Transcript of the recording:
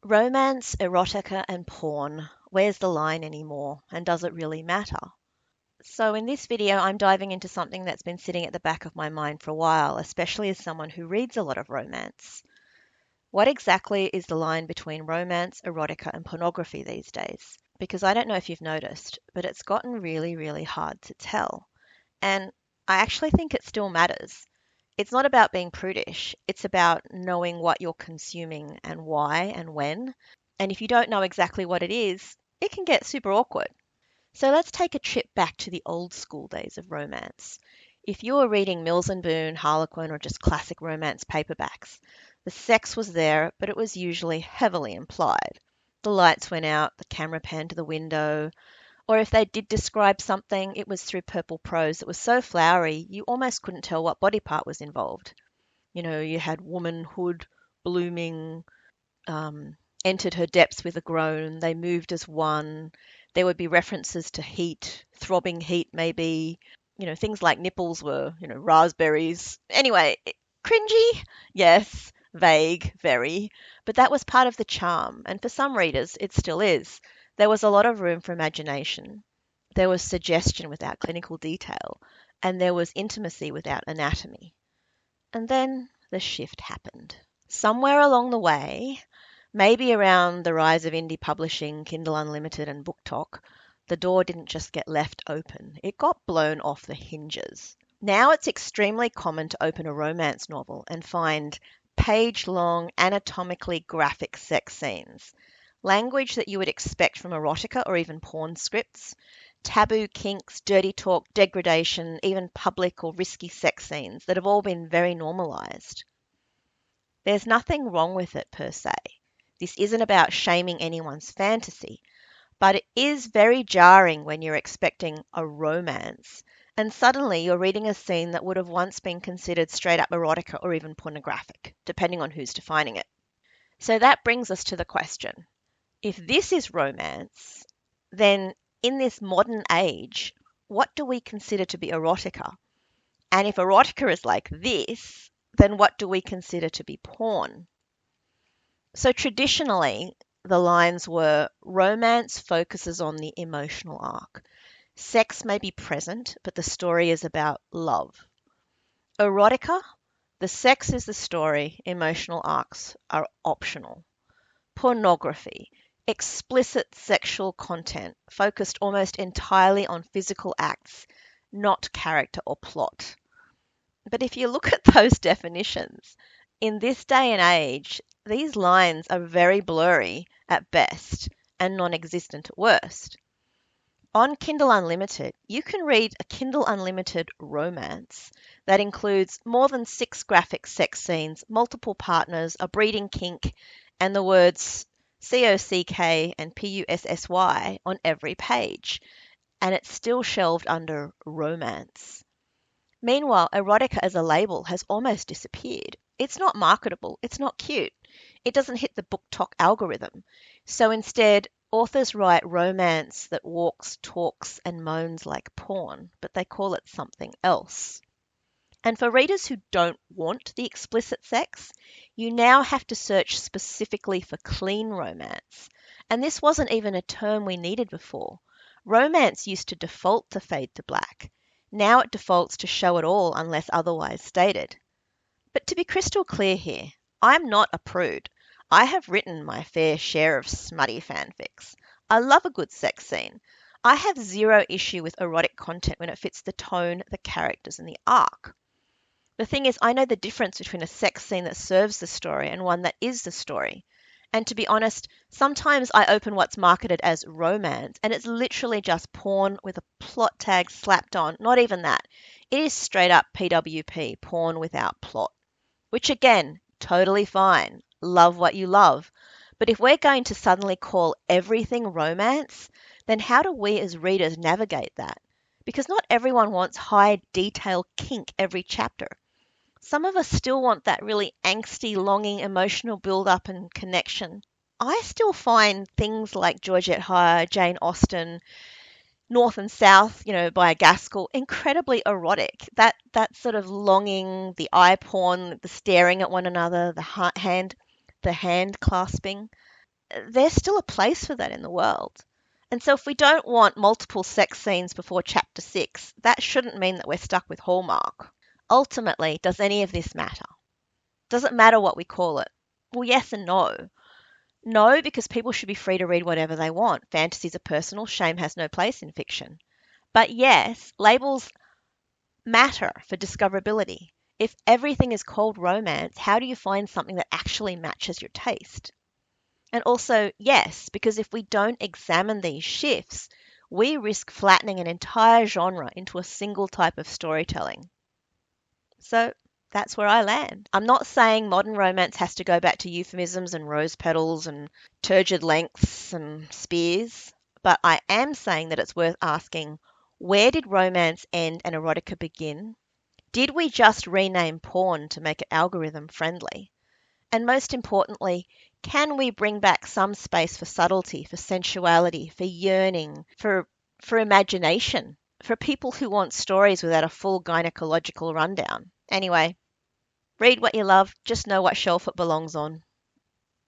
Romance, erotica, and porn. Where's the line anymore? And does it really matter? So, in this video, I'm diving into something that's been sitting at the back of my mind for a while, especially as someone who reads a lot of romance. What exactly is the line between romance, erotica, and pornography these days? Because I don't know if you've noticed, but it's gotten really, really hard to tell. And I actually think it still matters. It's not about being prudish, it's about knowing what you're consuming and why and when. And if you don't know exactly what it is, it can get super awkward. So let's take a trip back to the old school days of romance. If you were reading Mills and Boon, Harlequin, or just classic romance paperbacks, the sex was there, but it was usually heavily implied. The lights went out, the camera panned to the window, or if they did describe something, it was through purple prose that was so flowery you almost couldn't tell what body part was involved. You had womanhood blooming, um, entered her depths with a groan, they moved as one. There would be references to heat, throbbing heat maybe. Things like nipples were, raspberries. Anyway, cringy, yes, vague, very, but that was part of the charm, and for some readers, it still is. There was a lot of room for imagination. There was suggestion without clinical detail, and there was intimacy without anatomy. And then the shift happened. Somewhere along the way, maybe around the rise of indie publishing, Kindle Unlimited, and BookTok, the door didn't just get left open, it got blown off the hinges. Now it's extremely common to open a romance novel and find page-long, anatomically graphic sex scenes, language that you would expect from erotica or even porn scripts, taboo kinks, dirty talk, degradation, even public or risky sex scenes that have all been very normalized. There's nothing wrong with it per se. This isn't about shaming anyone's fantasy, but it is very jarring when you're expecting a romance and suddenly you're reading a scene that would have once been considered straight up erotica or even pornographic, depending on who's defining it. So that brings us to the question, if this is romance, then in this modern age, what do we consider to be erotica? And if erotica is like this, then what do we consider to be porn? So traditionally, the lines were romance focuses on the emotional arc. Sex may be present, but the story is about love. Erotica, the sex is the story, emotional arcs are optional. Pornography, explicit sexual content focused almost entirely on physical acts, not character or plot. But if you look at those definitions, in this day and age, these lines are very blurry at best and non existent at worst. On Kindle Unlimited, you can read a Kindle Unlimited romance that includes more than 6 graphic sex scenes, multiple partners, a breeding kink, and the words COCK and PUSSY on every page, and it's still shelved under romance. Meanwhile, erotica as a label has almost disappeared. It's not marketable, it's not cute, it doesn't hit the BookTok algorithm. So instead, authors write romance that walks, talks, and moans like porn, but they call it something else. And for readers who don't want the explicit sex, you now have to search specifically for clean romance. And this wasn't even a term we needed before. Romance used to default to fade to black. Now it defaults to show it all unless otherwise stated. But to be crystal clear here, I'm not a prude. I have written my fair share of smutty fanfics. I love a good sex scene. I have zero issue with erotic content when it fits the tone, the characters, and the arc. The thing is, I know the difference between a sex scene that serves the story and one that is the story. And to be honest, sometimes I open what's marketed as romance and it's literally just porn with a plot tag slapped on. Not even that. It is straight up PWP, porn without plot. Which again, totally fine. Love what you love. But if we're going to suddenly call everything romance, then how do we as readers navigate that? Because not everyone wants high detail kink every chapter. Some of us still want that really angsty, longing, emotional build-up and connection. I still find things like Georgette Heyer, Jane Austen, North and South, by Gaskell, incredibly erotic. That sort of longing, the eye porn, the staring at one another, the hand clasping. there's still a place for that in the world. And so if we don't want multiple sex scenes before chapter 6, that shouldn't mean that we're stuck with Hallmark. Ultimately, does any of this matter? Does it matter what we call it? Well, yes and no. No, because people should be free to read whatever they want. Fantasies are personal. Shame has no place in fiction. But yes, labels matter for discoverability. If everything is called romance, how do you find something that actually matches your taste? And also, yes, because if we don't examine these shifts, we risk flattening an entire genre into a single type of storytelling. So that's where I land. I'm not saying modern romance has to go back to euphemisms and rose petals and turgid lengths and spears, but I am saying that it's worth asking, where did romance end and erotica begin? Did we just rename porn to make it algorithm friendly? And most importantly, can we bring back some space for subtlety, for sensuality, for yearning, for imagination, for people who want stories without a full gynecological rundown? Anyway, read what you love, just know what shelf it belongs on.